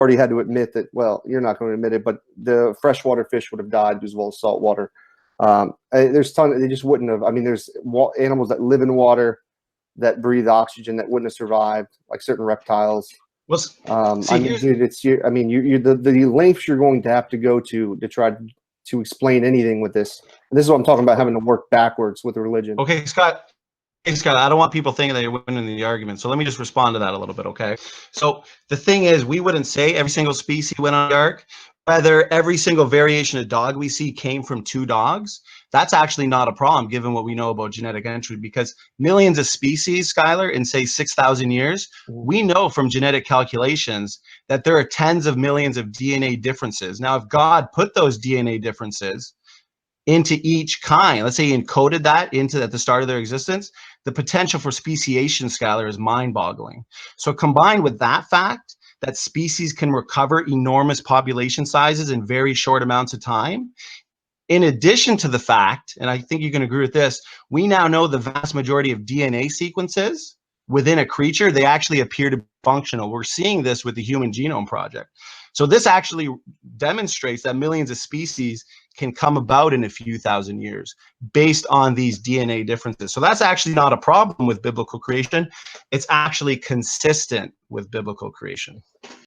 already had to admit that, well, you're not going to admit it, but the freshwater fish would have died as well as saltwater. There's they just wouldn't have. I mean, there's animals that live in water that breathe oxygen that wouldn't have survived, like certain reptiles. Well, I mean, dude, I mean, the lengths you're going to have to go to try to explain anything with this. And this is what I'm talking about, having to work backwards with religion. Okay, Scott. Hey, Scott, I don't want people thinking that you're winning the argument, so let me just respond to that a little bit, okay? So the thing is, we wouldn't say every single species went on the ark. Whether every single variation of dog we see came from 2 dogs, that's actually not a problem given what we know about genetic entry, because millions of species, Skylar, in say 6,000 years, we know from genetic calculations that there are tens of millions of DNA differences. Now, if God put those DNA differences into each kind, let's say he encoded that into at the start of their existence, the potential for speciation, Skylar, is mind-boggling. So combined with that fact that species can recover enormous population sizes in very short amounts of time, in addition to the fact, and I think you can agree with this, we now know the vast majority of DNA sequences within a creature, they actually appear to be functional. We're seeing this with the Human Genome Project. So this actually demonstrates that millions of species can come about in a few thousand years based on these DNA differences. So that's actually not a problem with biblical creation. It's actually consistent with biblical creation.